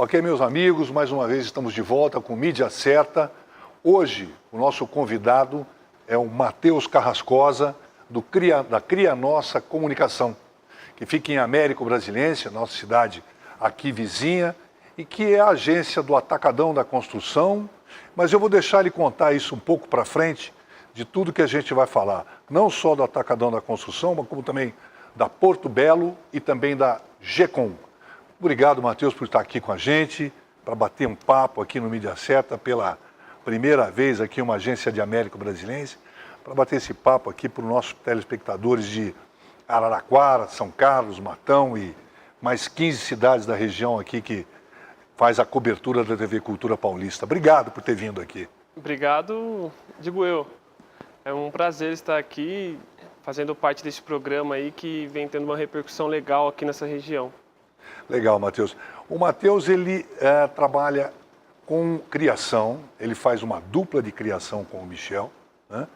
Ok, meus amigos, mais uma vez estamos de volta com Mídia Certa. Hoje, o nosso convidado é o Matheus Carrascosa, da Cria Nossa Comunicação, que fica em Américo Brasilense, nossa cidade aqui vizinha, e que é a agência do Atacadão da Construção. Mas eu vou deixar ele contar isso um pouco para frente, de tudo que a gente vai falar, não só do Atacadão da Construção, mas como também da Porto Belo e também da GECOM. Obrigado, Matheus, por estar aqui com a gente, para bater um papo aqui no Mídia Certa, pela primeira vez aqui uma agência de Américo Brasilense, para bater esse papo aqui para os nossos telespectadores de Araraquara, São Carlos, Matão e mais 15 cidades da região aqui que faz a cobertura da TV Cultura Paulista. Obrigado por ter vindo aqui. Obrigado, digo eu. É um prazer estar aqui fazendo parte desse programa aí que vem tendo uma repercussão legal aqui nessa região. Legal, Matheus. O Matheus, ele trabalha com criação, ele faz uma dupla de criação com o Michel, né?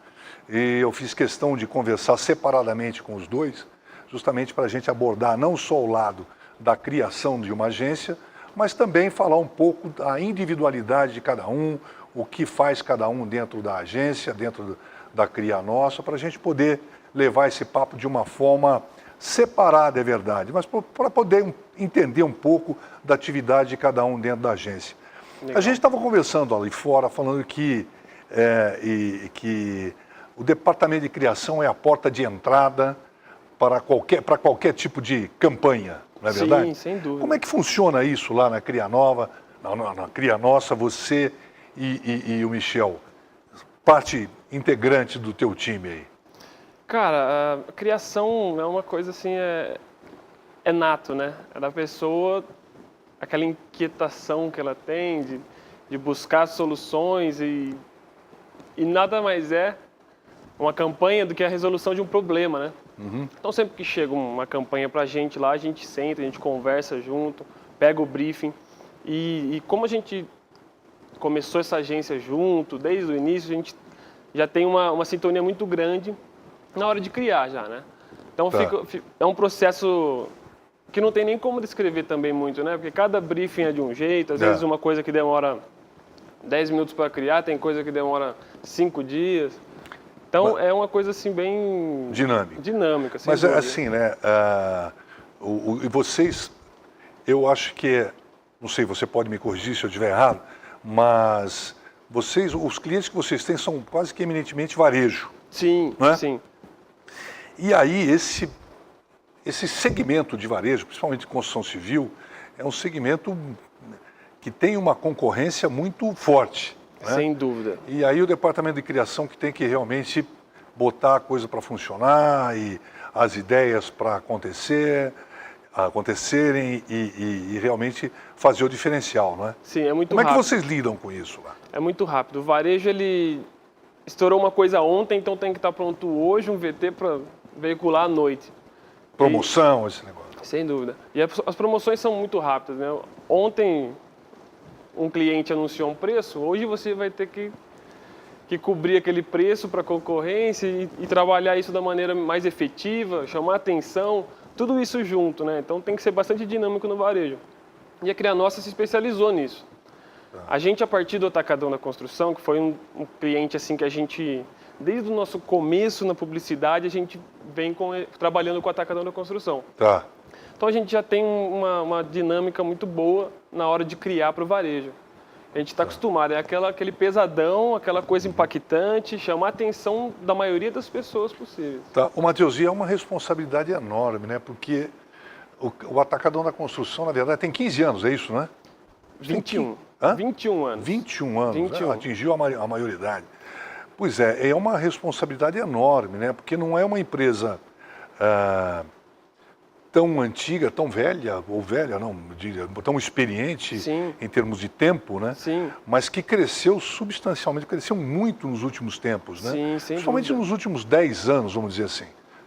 E eu fiz questão de conversar separadamente com os dois, justamente para a gente abordar não só o lado da criação de uma agência, mas também falar um pouco da individualidade de cada um, o que faz cada um dentro da agência, dentro da Cria Nossa, para a gente poder levar esse papo de uma forma separada, é verdade, mas para poder entender um pouco da atividade de cada um dentro da agência. Legal. A gente estava conversando ali fora, falando que o departamento de criação é a porta de entrada para qualquer tipo de campanha, não é verdade? Sim, sem dúvida. Como é que funciona isso lá na Cria Nova, na Cria Nossa, você e o Michel, parte integrante do teu time aí? Cara, a criação é uma coisa assim, é nato, né? É da pessoa, aquela inquietação que ela tem de buscar soluções e nada mais é uma campanha do que a resolução de um problema, né? Uhum. Então sempre que chega uma campanha pra gente lá, a gente senta, a gente conversa junto, pega o briefing e como a gente começou essa agência junto, desde o início, a gente já tem uma sintonia muito grande na hora de criar já, né? Então é um processo que não tem nem como descrever também muito, né? Porque cada briefing é de um jeito, às vezes uma coisa que demora 10 minutos para criar, tem coisa que demora 5 dias. Então é uma coisa assim bem... Dinâmica. Mas é assim, né? E vocês, eu acho que, não sei, você pode me corrigir se eu estiver errado, mas vocês, os clientes que vocês têm são quase que eminentemente varejo. Sim, não é? Sim. E aí esse segmento de varejo, principalmente de construção civil, é um segmento que tem uma concorrência muito forte. Né? Sem dúvida. E aí o departamento de criação que tem que realmente botar a coisa para funcionar e as ideias para acontecerem e realmente fazer o diferencial, não é? Sim, é muito rápido. Como é que vocês lidam com isso lá? É muito rápido. O varejo, ele estourou uma coisa ontem, então tem que estar pronto hoje, um VT para veicular à noite. Promoção, esse negócio. Sem dúvida. E as promoções são muito rápidas, né? Ontem um cliente anunciou um preço, hoje você vai ter que cobrir aquele preço para a concorrência e trabalhar isso da maneira mais efetiva, chamar atenção, tudo isso junto, né? Então tem que ser bastante dinâmico no varejo. E a Cria Nossa se especializou nisso. A gente, a partir do Atacadão da Construção, que foi um cliente assim que a gente, desde o nosso começo na publicidade, a gente vem trabalhando com o Atacadão da Construção. Tá. Então a gente já tem uma dinâmica muito boa na hora de criar para o varejo. A gente está acostumado, é aquele pesadão, aquela coisa impactante, chamar a atenção da maioria das pessoas possíveis. Tá. O Matheus, é uma responsabilidade enorme, né? Porque o Atacadão da Construção, na verdade, tem 15 anos, é isso, não é? 21. Hã? 21 anos. 21 anos, 21. Né? Atingiu a maioridade. Pois é uma responsabilidade enorme, né? Porque não é uma empresa tão antiga, tão velha, ou velha não, diria, tão experiente Sim. em termos de tempo, né? Sim. Mas que cresceu substancialmente, cresceu muito nos últimos tempos, né? Sim, sem Principalmente dúvida. nos últimos 10 anos, vamos dizer assim.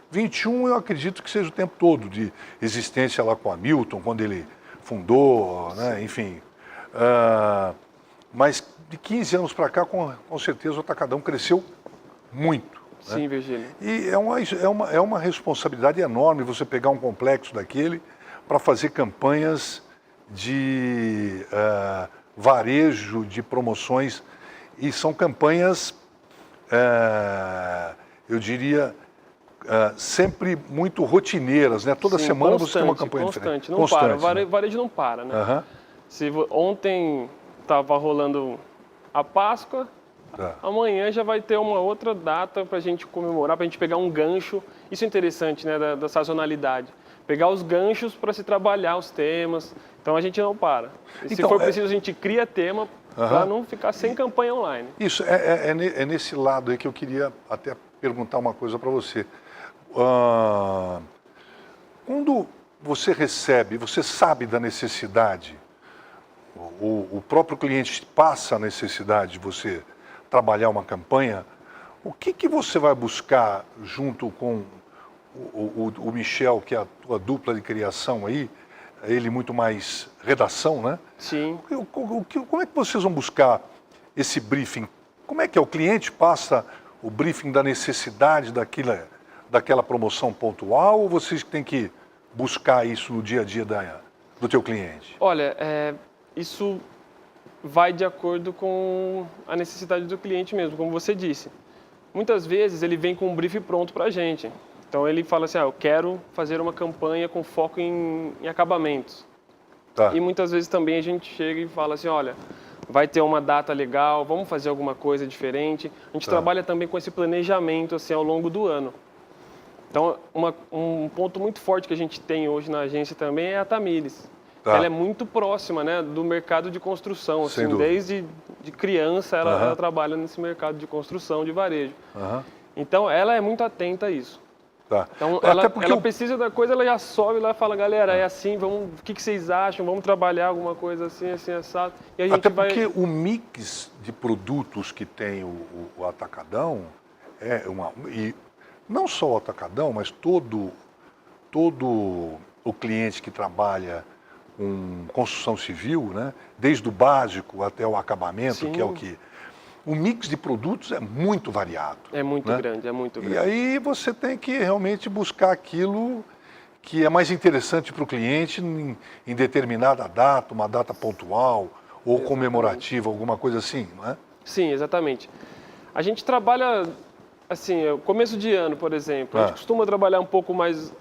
21 eu acredito que seja o tempo todo de existência lá com Hamilton, quando ele fundou, né? Enfim. Mas de 15 anos para cá, com certeza, o Atacadão cresceu muito. Sim, né? Virgílio. E é uma responsabilidade enorme você pegar um complexo daquele para fazer campanhas de varejo, de promoções, e são campanhas, eu diria, sempre muito rotineiras, né? Toda semana você tem uma campanha diferente. Não para, o varejo não para, né? Ontem estava rolando a Páscoa, amanhã já vai ter uma outra data para a gente comemorar, para a gente pegar um gancho. Isso é interessante, né, da sazonalidade. Pegar os ganchos para se trabalhar os temas. Então a gente não para. E se for preciso, a gente cria tema para não ficar sem campanha online. Isso, é nesse lado aí que eu queria até perguntar uma coisa para você. Quando você recebe, você sabe da necessidade, o próprio cliente passa a necessidade de você trabalhar uma campanha, o que você vai buscar junto com o Michel, que é a tua dupla de criação aí, ele muito mais redação, né? Sim. Como é que vocês vão buscar esse briefing? Como é que o cliente passa o briefing da necessidade daquela promoção pontual, ou vocês têm que buscar isso no dia a dia do teu cliente? Olha, isso vai de acordo com a necessidade do cliente mesmo, como você disse. Muitas vezes ele vem com um briefing pronto para a gente. Então ele fala assim, eu quero fazer uma campanha com foco em acabamentos. E muitas vezes também a gente chega e fala assim, olha, vai ter uma data legal, vamos fazer alguma coisa diferente. A gente trabalha também com esse planejamento assim, ao longo do ano. Então, um ponto muito forte que a gente tem hoje na agência também é a Tamires. Ela é muito próxima, né, do mercado de construção. Assim, desde de criança ela trabalha nesse mercado de construção, de varejo. Então, ela é muito atenta a isso. Então, ela precisa da coisa, ela já sobe lá e fala, galera, é assim, o que vocês acham? Vamos trabalhar alguma coisa assim, assim, assado. E a gente porque o mix de produtos que tem o Atacadão e não só o Atacadão, mas todo o cliente que trabalha com construção civil, né? Desde o básico até o acabamento, que é o que... O mix de produtos é muito variado. É muito grande, é muito grande. E aí você tem que realmente buscar aquilo que é mais interessante para o cliente em determinada data, uma data pontual ou comemorativa, alguma coisa assim, não é? Sim, exatamente. A gente trabalha, assim, começo de ano, por exemplo, a gente costuma trabalhar um pouco mais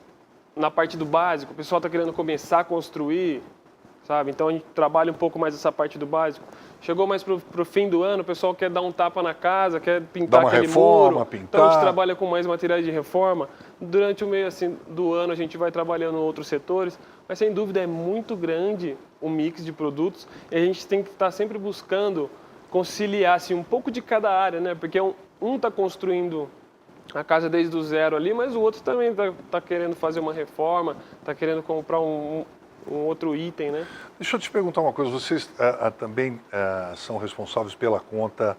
na parte do básico, o pessoal está querendo começar a construir, sabe? Então a gente trabalha um pouco mais essa parte do básico. Chegou mais para o fim do ano, o pessoal quer dar um tapa na casa, quer pintar aquele muro. Então a gente trabalha com mais materiais de reforma. Durante o meio assim, do ano a gente vai trabalhando em outros setores, mas sem dúvida é muito grande o mix de produtos e a gente tem que estar sempre buscando conciliar assim, um pouco de cada área, né? Porque um está construindo a casa desde o zero ali, mas o outro também está querendo fazer uma reforma, está querendo comprar um outro item, né? Deixa eu te perguntar uma coisa. Vocês também são responsáveis pela conta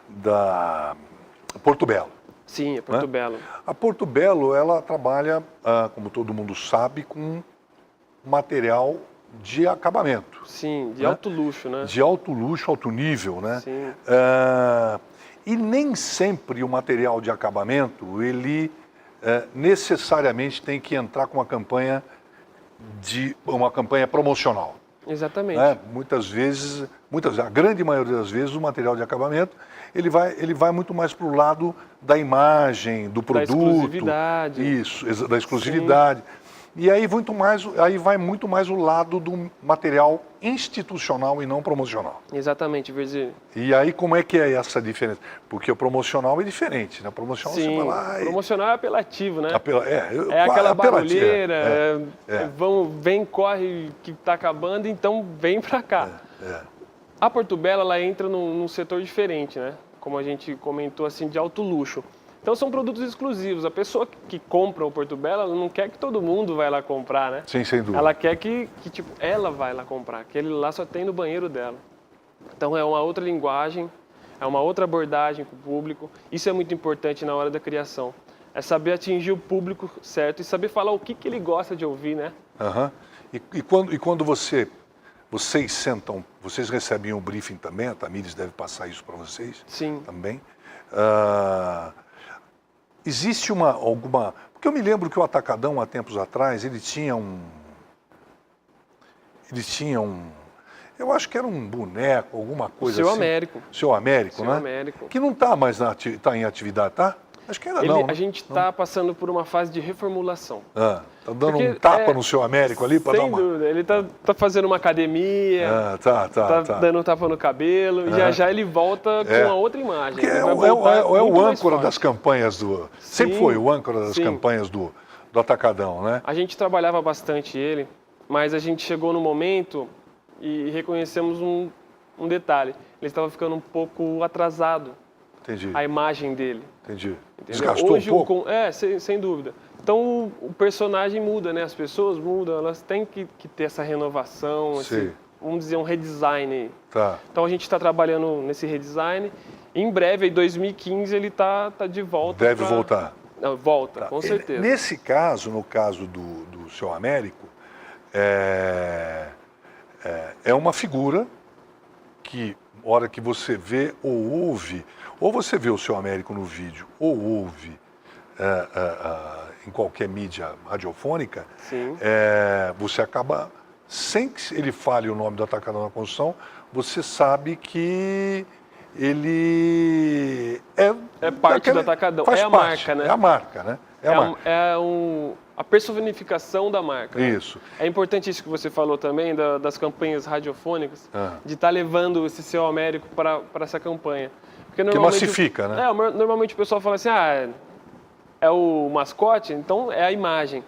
da Porto Belo? Sim, a Porto Belo. A Porto Belo, ela trabalha, como todo mundo sabe, com material de acabamento. Sim, de alto luxo, né? De alto luxo, alto nível, né? Sim. E nem sempre o material de acabamento, ele necessariamente tem que entrar com uma campanha promocional. Exatamente. Muitas vezes, a grande maioria das vezes, o material de acabamento, ele vai muito mais para o lado da imagem, do produto. Da exclusividade. Isso, da exclusividade. Sim. E aí vai muito mais o lado do material institucional e não promocional. Exatamente, Virgílio. E aí como é que é essa diferença? Porque o promocional é diferente, né? O promocional Sim, você vai lá e... promocional é apelativo, né? É aquela barulheira, vem, corre que está acabando, então vem para cá. A Porto Belo, ela entra num setor diferente, né? Como a gente comentou, assim, de alto luxo. Então são produtos exclusivos. A pessoa que compra o Porto Belo, ela não quer que todo mundo vai lá comprar, né? Sim, sem dúvida. Ela quer que tipo, ela vai lá comprar. Aquele lá só tem no banheiro dela. Então é uma outra linguagem, é uma outra abordagem com o público. Isso é muito importante na hora da criação. É saber atingir o público certo e saber falar o que ele gosta de ouvir, né? E quando vocês sentam, vocês recebem um briefing também? A Tamires deve passar isso para vocês? Sim. Também. Existe alguma... Porque eu me lembro que o Atacadão, há tempos atrás, ele tinha eles tinham, eu acho que era um boneco, alguma coisa Seu assim. Américo. Seu Américo, Seu né? Américo. Que não está mais tá em atividade, tá? Acho que ainda não, né? A gente está passando por uma fase de reformulação. Tá dando Porque, um tapa no Seu Américo ali para dar sem uma... dúvida, ele tá fazendo uma academia, tá. dando um tapa no cabelo, e já ele volta com uma outra imagem. Porque Ele é vai voltar o muito mais âncora forte. das campanhas do... Sempre Sim, foi o âncora das sim. campanhas do Atacadão, né? A gente trabalhava bastante ele, mas a gente chegou no momento e reconhecemos um detalhe. Ele estava ficando um pouco atrasado, Entendi, a imagem dele. entendi. Entendeu? Desgastou Hoje, um pouco? sem dúvida. Então o personagem muda, né? As pessoas mudam, elas têm que ter essa renovação, Sim. vamos dizer, um redesign aí. Tá. Então a gente está trabalhando nesse redesign. Em breve, em 2015, ele tá de volta. Deve voltar. Não, volta, Tá. com certeza. Nesse caso, no caso do Seu Américo, é uma figura que, na hora que você vê ou ouve, ou você vê o Seu Américo no vídeo, ou ouve em qualquer mídia radiofônica, Sim. você acaba, sem que ele fale o nome do Atacadão na Construção, você sabe que ele É parte do Atacadão, faz é a parte, marca, né? É a marca, né? É a marca. A personificação da marca. Né? Isso. É importante isso que você falou também, das campanhas radiofônicas, Ah. de estar levando esse Seu Américo para essa campanha. Porque Que massifica, né? Normalmente o pessoal fala assim, é o mascote, então é a imagem.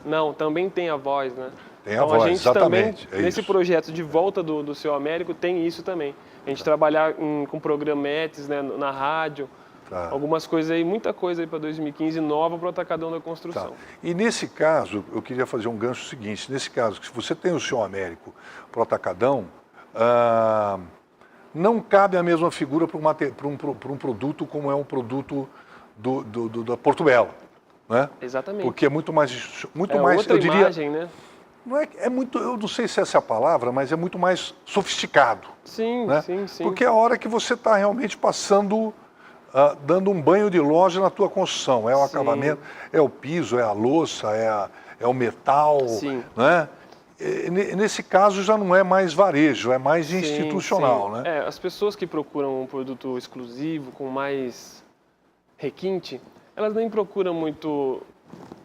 Não, também tem a voz, né? Tem a então voz, a gente exatamente. também, nesse projeto de volta do Seu Américo, tem isso também. A gente trabalhar com programetes, né, na rádio, algumas coisas aí, muita coisa aí para 2015 nova para o Atacadão da Construção. Tá. E nesse caso, eu queria fazer um gancho seguinte. Nesse caso, se você tem o Seu Américo para o Atacadão, não cabe a mesma figura para um produto como é um produto da Porto Belo, né? Exatamente. Porque é muito mais outra eu diria, imagem, né? não é muito, eu não sei se essa é a palavra, mas é muito mais sofisticado. Sim, né? sim. Porque é a hora que você está realmente passando, dando um banho de loja na tua construção. É o acabamento, é o piso, é a louça, é o metal, Sim. né? Nesse caso já não é mais varejo, é mais institucional, né? As pessoas que procuram um produto exclusivo, com mais requinte, elas nem procuram muito,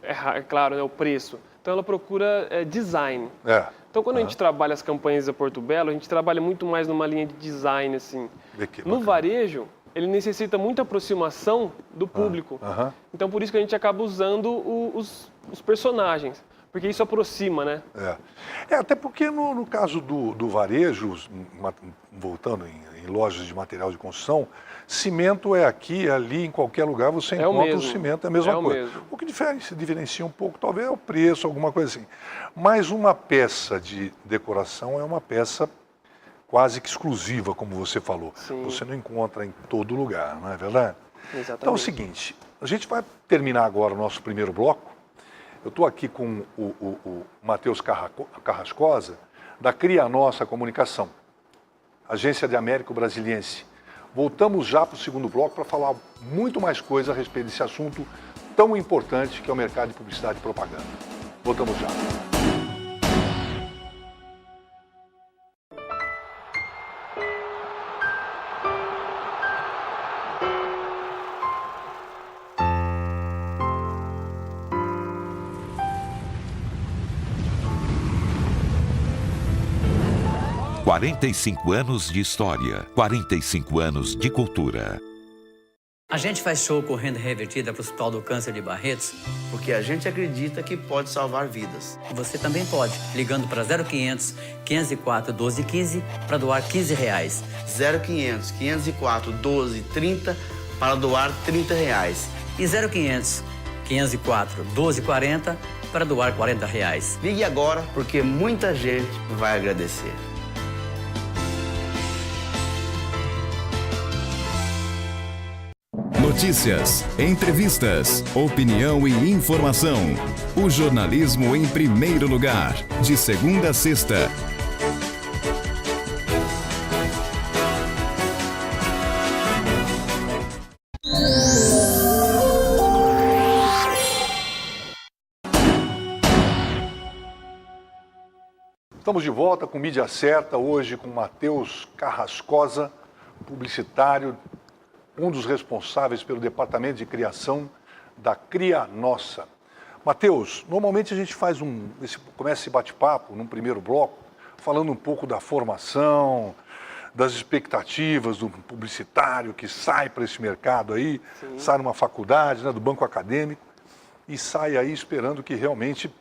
é claro, né, o preço. Então ela procura design. Então quando a gente trabalha as campanhas da Porto Belo, a gente trabalha muito mais numa linha de design, assim. No varejo, ele necessita muita aproximação do público. Então por isso que a gente acaba usando os personagens. Porque isso aproxima, né? Até porque no caso do varejo, voltando em lojas de material de construção, cimento é aqui, ali, em qualquer lugar você encontra o cimento, é a mesma coisa. Mesmo. O que se diferencia um pouco, talvez, é o preço, alguma coisa assim. Mas uma peça de decoração é uma peça quase que exclusiva, como você falou. Sim. Você não encontra em todo lugar, não é verdade? Exatamente. Então é o seguinte, a gente vai terminar agora o nosso primeiro bloco. Eu estou aqui com o Matheus Carrascosa, da Cria Nossa Comunicação, agência de Américo Brasiliense. Voltamos já para o segundo bloco para falar muito mais coisa a respeito desse assunto tão importante que é o mercado de publicidade e propaganda. Voltamos já. há 45 anos de história, 45 anos de cultura. A gente faz show com renda revertida para o Hospital do Câncer de Barretos. Porque a gente acredita que pode salvar vidas. Você também pode, ligando para 0500 504 1215 para doar R$15. 0500 504 1230 para doar R$30. E 0500 504 1240 para doar R$40. Ligue agora, porque muita gente vai agradecer. Notícias, entrevistas, opinião e informação. O jornalismo em primeiro lugar. De segunda a sexta. Estamos de volta com Mídia Certa, hoje com Matheus Carrascosa, publicitário, um dos responsáveis pelo departamento de criação da Cria Nossa. Matheus, normalmente a gente começa esse bate-papo num primeiro bloco, falando um pouco da formação, das expectativas do publicitário que sai para esse mercado aí, sai numa faculdade, né, do banco acadêmico, e sai aí esperando que realmente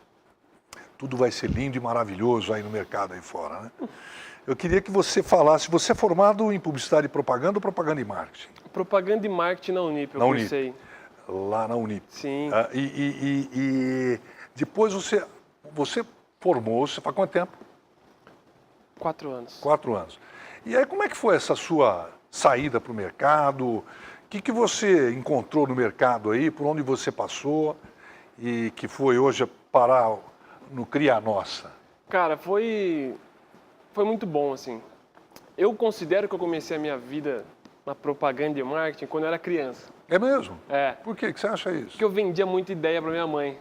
tudo vai ser lindo e maravilhoso aí no mercado aí fora, né? Eu queria que você falasse, você é formado em publicidade e propaganda ou propaganda e marketing? Propaganda e marketing na Unip, eu cursei. Lá na Unip. Sim. E depois você formou-se, faz quanto tempo? 4 anos. 4 anos. E aí como é que foi essa sua saída para o mercado? O que você encontrou no mercado aí, por onde você passou e que foi hoje parar no Cria Nossa? Cara, foi muito bom, assim. Eu considero que eu comecei a minha vida na propaganda e marketing quando eu era criança. É mesmo? É. Por quê? Que você acha isso? Porque eu vendia muita ideia para minha mãe.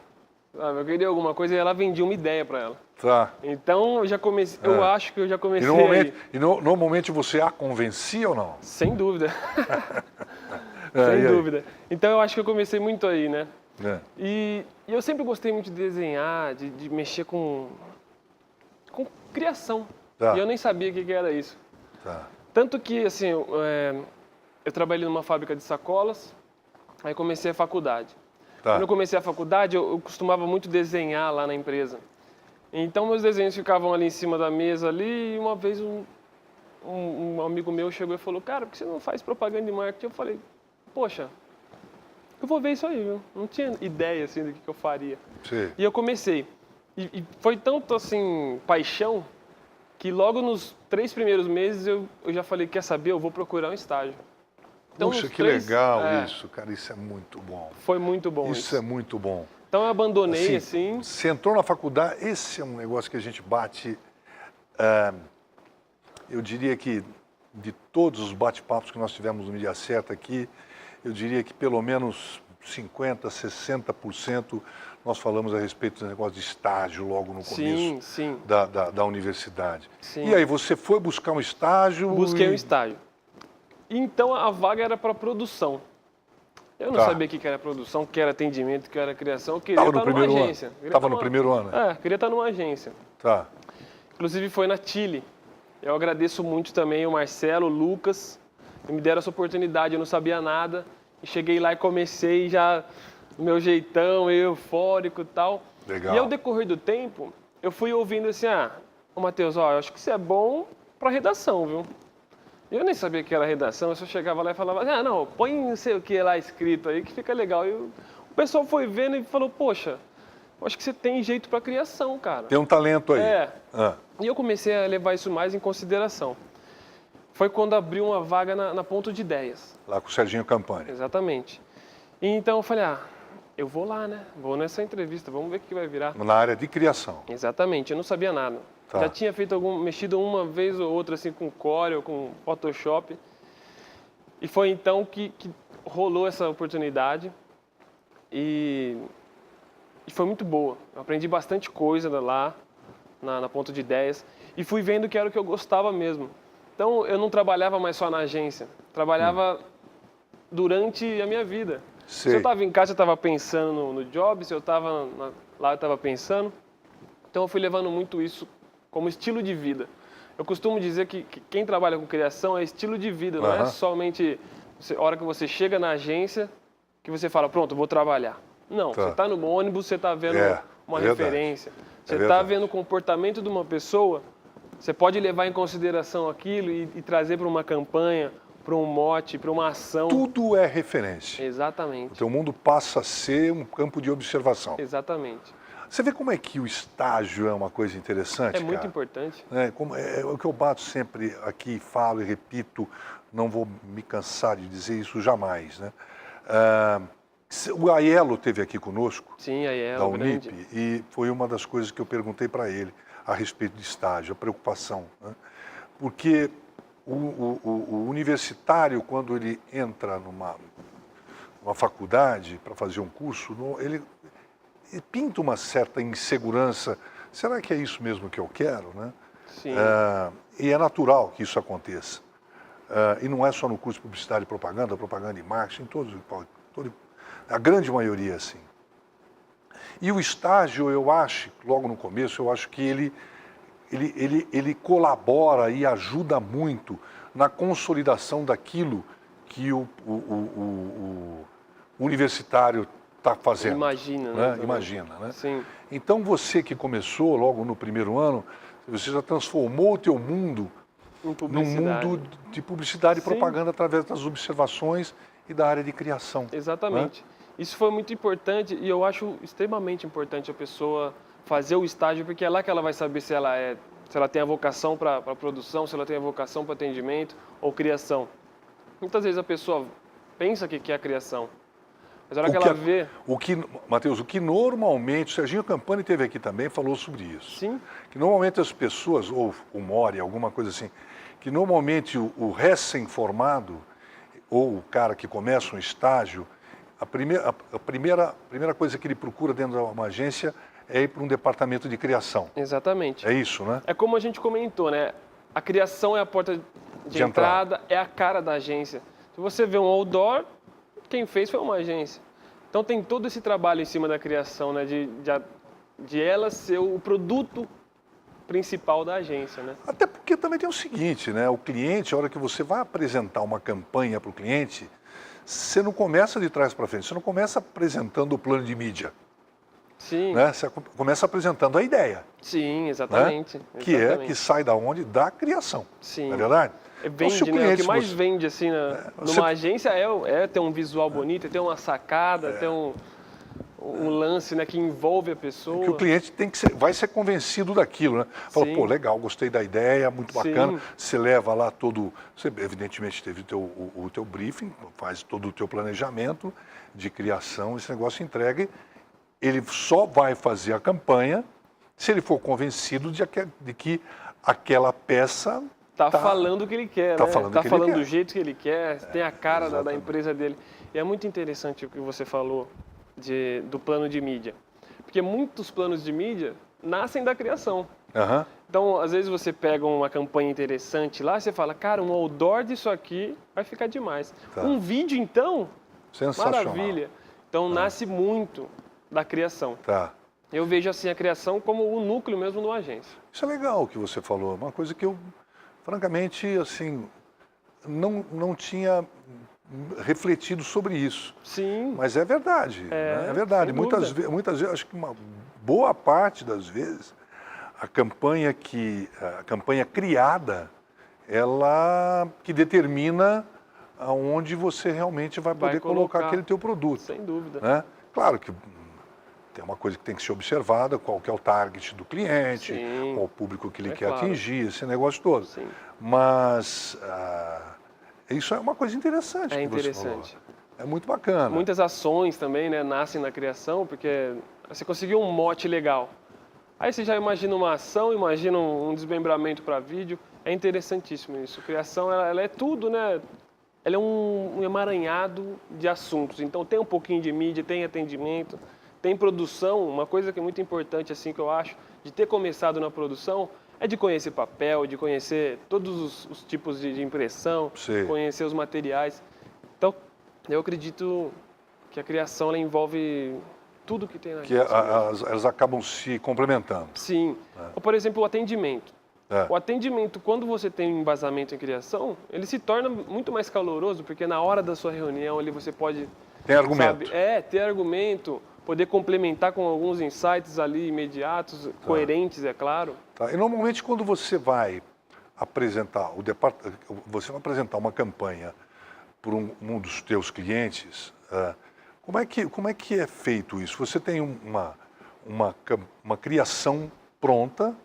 Sabe? Eu queria alguma coisa e ela vendia uma ideia para ela. Tá. Então eu já comecei, eu acho que eu já comecei Normalmente você a convencia ou não? Sem dúvida. Sem dúvida. Então eu acho que eu comecei muito aí, né? É. E eu sempre gostei muito de desenhar, de mexer com criação. Tá. E eu nem sabia o que era isso. Tá. Tanto que, assim, eu trabalhei numa fábrica de sacolas, aí comecei a faculdade. Tá. Quando eu comecei a faculdade, eu costumava muito desenhar lá na empresa. Então, meus desenhos ficavam ali em cima da mesa ali, e uma vez um amigo meu chegou e falou, cara, por que você não faz propaganda e marketing? Eu falei, poxa, eu vou ver isso aí, viu? Não tinha ideia, assim, do que eu faria. Sim. E eu comecei. E foi tanto, assim, paixão, que logo nos 3 primeiros meses eu já falei, quer saber, eu vou procurar um estágio. Então, Puxa, que legal isso, cara, isso é muito bom. Foi muito bom isso. Isso é muito bom. Então eu abandonei, assim... Você entrou na faculdade, esse é um negócio que a gente bate, eu diria que de todos os bate-papos que nós tivemos no Mídia Certa aqui, eu diria que pelo menos 50%, 60% nós falamos a respeito do negócio de estágio logo no começo da universidade. Sim. E aí, você foi buscar um estágio? Busquei um estágio. Então a vaga era para produção. Eu não sabia o que era produção, o que era atendimento, o que era criação. Eu queria estar numa agência. Estava no primeiro ano? Queria estar numa agência. Tá. Inclusive foi na Chile. Eu agradeço muito também o Marcelo, o Lucas, que me deram essa oportunidade. Eu não sabia nada. E cheguei lá e comecei já do meu jeitão, eufórico e tal. Legal. E ao decorrer do tempo, eu fui ouvindo assim, ô Matheus, eu acho que isso é bom para redação, viu? Eu nem sabia que era redação, eu só chegava lá e falava, não, põe não sei o que lá escrito aí que fica legal. E o pessoal foi vendo e falou, poxa, eu acho que você tem jeito para criação, cara. Tem um talento aí. E eu comecei a levar isso mais em consideração. Foi quando abriu uma vaga na Ponto de Ideias. Lá com o Serginho Campani. Exatamente. E então eu falei, eu vou lá, né? Vou nessa entrevista, vamos ver o que vai virar. Na área de criação. Exatamente, eu não sabia nada. Tá. Já tinha mexido uma vez ou outra assim com Corel, com Photoshop. E foi então que rolou essa oportunidade e foi muito boa. Eu aprendi bastante coisa lá na Ponto de Ideias e fui vendo que era o que eu gostava mesmo. Então eu não trabalhava mais só na agência, trabalhava durante a minha vida. Sei. Se eu estava em casa, eu estava pensando no job, se eu estava lá, eu estava pensando. Então eu fui levando muito isso como estilo de vida. Eu costumo dizer que quem trabalha com criação é estilo de vida, não é somente a hora que você chega na agência que você fala, pronto, eu vou trabalhar. Não, você está no ônibus, você está vendo uma referência, você está vendo o comportamento de uma pessoa, você pode levar em consideração aquilo e trazer para uma campanha, para um mote, para uma ação. Tudo é referência. Exatamente. O teu mundo passa a ser um campo de observação. Exatamente. Você vê como é que o estágio é uma coisa interessante, É muito cara? importante. É o que eu bato sempre aqui, falo e repito, não vou me cansar de dizer isso jamais, né? O Aiello esteve aqui conosco, Sim, Aiello, da Unip, grande. e foi uma das coisas que eu perguntei para ele a respeito de estágio, a preocupação, né? Porque o universitário, quando ele entra numa faculdade para fazer um curso, ele pinta uma certa insegurança será que é isso mesmo que eu quero, né? Sim. E é natural que isso aconteça. E não é só no curso de publicidade e propaganda e marketing, a grande maioria é assim. E o estágio, eu acho, logo no começo, eu acho que ele colabora e ajuda muito na consolidação daquilo que o universitário está fazendo. Imagina, né? Imagina, né? Sim. Então você que começou logo no primeiro ano, você já transformou o teu mundo num mundo de publicidade e propaganda através das observações e da área de criação. Exatamente. Né? Isso foi muito importante e eu acho extremamente importante a pessoa fazer o estágio, porque é lá que ela vai saber se ela tem a vocação para produção, se ela tem a vocação para atendimento ou criação. Muitas vezes a pessoa pensa que quer a criação, mas a hora que ela vê... Matheus, o que normalmente, o Serginho Campani esteve aqui também, falou sobre isso. Sim. Que normalmente as pessoas, ou o Mori, alguma coisa assim, que normalmente o recém-formado, ou o cara que começa um estágio, a primeira coisa que ele procura dentro de uma agência é ir para um departamento de criação. Exatamente. É isso, né? É como a gente comentou, né? A criação é a porta de entrada, é a cara da agência. Se você vê um outdoor, quem fez foi uma agência. Então tem todo esse trabalho em cima da criação, né? De ela ser o produto principal da agência, né? Até porque também tem o seguinte, né? O cliente, a hora que você vai apresentar uma campanha para o cliente, você não começa de trás para frente, você não começa apresentando o plano de mídia. Sim. Né? Você começa apresentando a ideia. Sim, exatamente. Né? Que sai da onde? Da criação. Sim. Não é verdade? Vende, então, né? O que mais vende assim, você... numa agência é ter um visual bonito, é ter uma sacada, ter um lance, né, que envolve a pessoa. Que o cliente vai ser convencido daquilo, né? Fala, pô, legal, gostei da ideia, muito bacana. Sim. Você leva lá você evidentemente teve o teu briefing, faz todo o teu planejamento de criação, esse negócio entrega. Ele só vai fazer a campanha se ele for convencido de que aquela peça tá falando o que ele quer, tá né? falando, tá falando do jeito que ele quer, tem a cara da empresa dele. E é muito interessante o que você falou do plano de mídia, porque muitos planos de mídia nascem da criação. Uhum. Então, às vezes você pega uma campanha interessante lá, você fala, cara, um outdoor disso aqui vai ficar demais. Tá. Um vídeo, então, sensacional. Maravilha. Então, nasce muito da criação. Tá. Eu vejo assim a criação como o núcleo mesmo de uma agência. Isso é legal o que você falou, uma coisa que eu, francamente, assim, não tinha refletido sobre isso. Sim. Mas é verdade, né? É verdade. Muitas vezes, acho que uma boa parte das vezes, a campanha criada, ela que determina aonde você realmente vai poder colocar aquele teu produto. Sem dúvida. Né? Claro que tem uma coisa que tem que ser observada, qual que é o target do cliente, Sim. qual o público que ele quer atingir, esse negócio todo. Sim. Mas isso é uma coisa interessante. É que interessante. Você falou. É muito bacana. Muitas ações também, né, nascem na criação, porque você conseguiu um mote legal. Aí você já imagina uma ação, imagina um desmembramento para vídeo. É interessantíssimo isso. Criação, ela é tudo, né? Ela é um emaranhado de assuntos. Então tem um pouquinho de mídia, tem atendimento, tem produção. Uma coisa que é muito importante, assim, que eu acho, de ter começado na produção, é de conhecer papel, de conhecer todos os tipos de impressão, Sim. conhecer os materiais. Então, eu acredito que a criação ela envolve tudo que tem na elas acabam se complementando. Sim. Ou, por exemplo, o atendimento. O atendimento, quando você tem um embasamento em criação, ele se torna muito mais caloroso, porque na hora da sua reunião ali você pode... Tem argumento. ter argumento, poder complementar com alguns insights ali imediatos, coerentes, é claro. Tá. E normalmente quando você vai apresentar uma campanha para um dos teus clientes, como é que é feito isso? Você tem uma criação pronta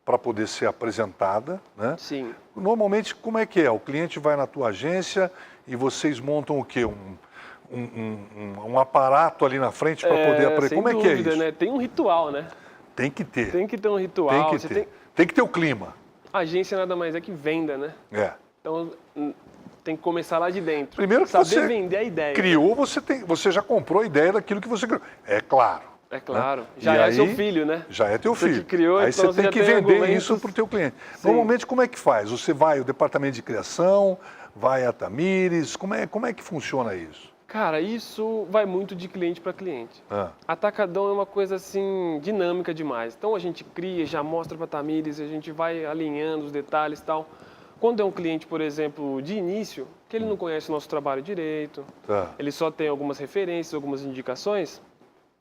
para poder ser apresentada, né? Sim. Normalmente, como é que é? O cliente vai na tua agência e vocês montam o quê? Um aparato ali na frente para poder apresentar? Como é que é isso? Né? Tem um ritual, né? Tem que ter. Tem que ter um ritual. Tem que ter o clima. A agência nada mais é que venda, né? Então, tem que começar lá de dentro. Primeiro que saber você vender a ideia. Criou, você já comprou a ideia daquilo que você criou. É claro. É claro. Né? Já E é aí, seu filho, né? Já é teu Você filho. que criou, aí então você tem já que tem vender argumentos. isso para o teu cliente. Sim. Normalmente, como é que faz? Você vai ao departamento de criação, vai a Tamires, como é que funciona isso? Cara, isso vai muito de cliente para cliente. Ah, Atacadão é uma coisa assim dinâmica demais. Então a gente cria, já mostra para Tamires, a gente vai alinhando os detalhes e tal. Quando é um cliente, por exemplo, de início, que ele não conhece o nosso trabalho direito, tá. ele só tem algumas referências, algumas indicações,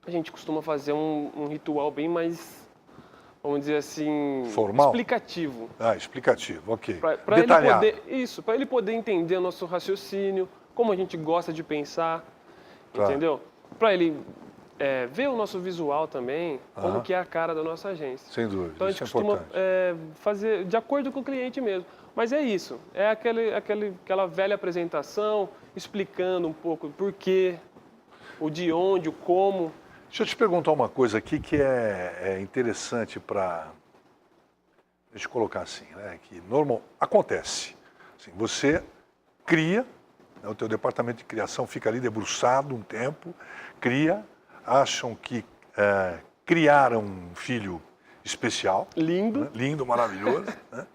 a gente costuma fazer um ritual bem mais, vamos dizer assim, Formal? explicativo. Ah, explicativo, ok. Para ele Detalhado. poder, isso, para ele poder entender o nosso raciocínio, como a gente gosta de pensar, Tá. entendeu? Para ele ver o nosso visual também, como que é a cara da nossa agência. Sem dúvida, Então a isso gente é costuma importante. fazer de acordo com o cliente mesmo. Mas é isso, é aquela velha apresentação, explicando um pouco o porquê, o de onde, o como. Deixa eu te perguntar uma coisa aqui que é interessante para... Deixa eu colocar assim, né? Que normal acontece. Assim, você cria, né, o teu departamento de criação fica ali debruçado um tempo, cria, acham que criaram um filho especial. Lindo. Né, lindo, maravilhoso. Né,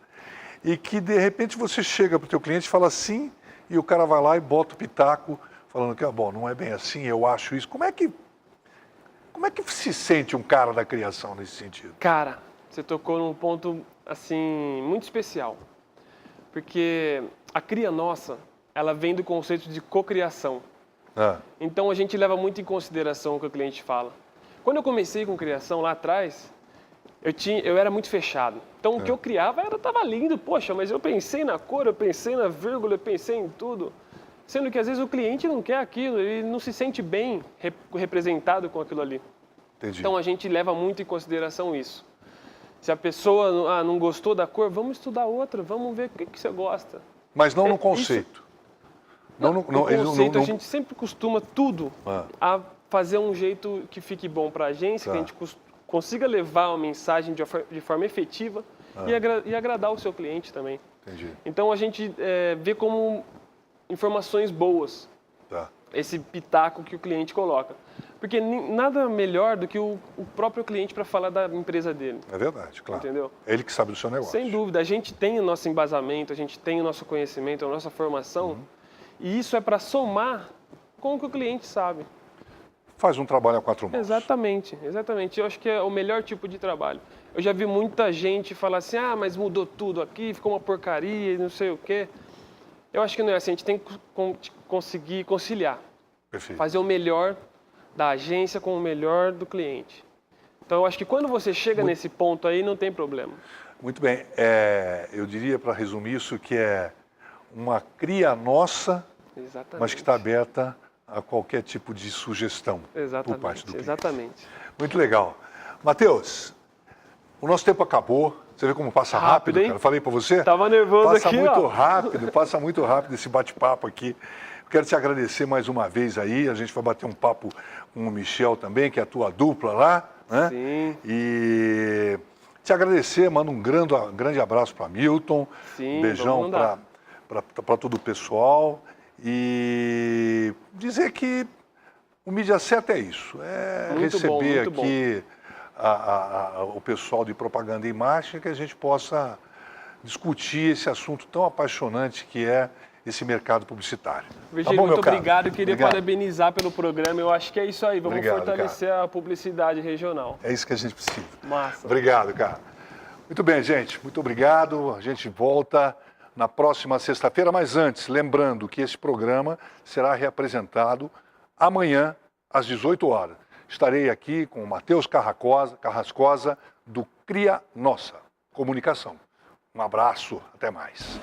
e que, de repente, você chega para o teu cliente e fala assim, e o cara vai lá e bota o pitaco, falando que, bom, não é bem assim, eu acho isso. Como é que se sente um cara da criação nesse sentido? Cara, você tocou num ponto, assim, muito especial. Porque a cria nossa, ela vem do conceito de cocriação. Ah, Então a gente leva muito em consideração o que o cliente fala. Quando eu comecei com criação lá atrás, eu era muito fechado. Então o que eu criava estava lindo, poxa, mas eu pensei na cor, eu pensei na vírgula, eu pensei em tudo. Sendo que às vezes o cliente não quer aquilo, ele não se sente bem representado com aquilo ali. entendi. Então a gente leva muito em consideração isso. Se a pessoa não gostou da cor, vamos estudar outra, vamos ver o que você gosta. Mas não no isso- conceito. No ele conceito, a gente sempre costuma tudo Ah. a fazer um jeito que fique bom para a agência, Tá. que a gente consiga levar uma mensagem de forma efetiva e agradar o seu cliente também. Entendi. Então a gente vê como informações boas Tá. esse pitaco que o cliente coloca. Porque nada melhor do que o próprio cliente para falar da empresa dele. É verdade, claro. Entendeu? É ele que sabe do seu negócio. Sem dúvida, a gente tem o nosso embasamento, a gente tem o nosso conhecimento, a nossa formação, e isso é para somar com o que o cliente sabe. Faz um trabalho a quatro mãos. Exatamente, exatamente. Eu acho que é o melhor tipo de trabalho. Eu já vi muita gente falar assim, mas mudou tudo aqui, ficou uma porcaria e não sei o quê. Eu acho que não é assim, a gente tem que conseguir conciliar, Perfeito. fazer o melhor da agência com o melhor do cliente. Então eu acho que quando você chega nesse ponto aí, não tem problema. Muito bem. Eu diria, para resumir isso, que é uma cria nossa, Exatamente. mas que está aberta a qualquer tipo de sugestão por parte do cliente. Exatamente. Muito legal. Matheus, o nosso tempo acabou. Você vê como passa rápido, Hein? cara? Eu falei para você? Tava nervoso passa aqui, muito ó. rápido, passa muito rápido esse bate-papo aqui. Eu quero te agradecer mais uma vez aí. A gente vai bater um papo com o Michel também, que é a tua dupla lá, né? Sim. E te agradecer, manda um grande abraço para Milton. Sim, Beijão vamos mandar. para todo o pessoal. E dizer que o Mídia Certa é isso. É Muito receber bom, muito aqui o pessoal de propaganda e marketing, que a gente possa discutir esse assunto tão apaixonante que é esse mercado publicitário. Virgílio, Tá bom, meu muito caro? obrigado. Eu queria Obrigado. parabenizar pelo programa. Eu acho que é isso aí. Vamos Obrigado, fortalecer a publicidade regional. É isso que a gente precisa. Massa. Obrigado, cara. Muito bem, gente. Muito obrigado. A gente volta na próxima sexta-feira, mas antes, lembrando que esse programa será reapresentado amanhã, às 18 horas. Estarei aqui com o Matheus Carrascosa, do Cria Nossa Comunicação. Um abraço, até mais.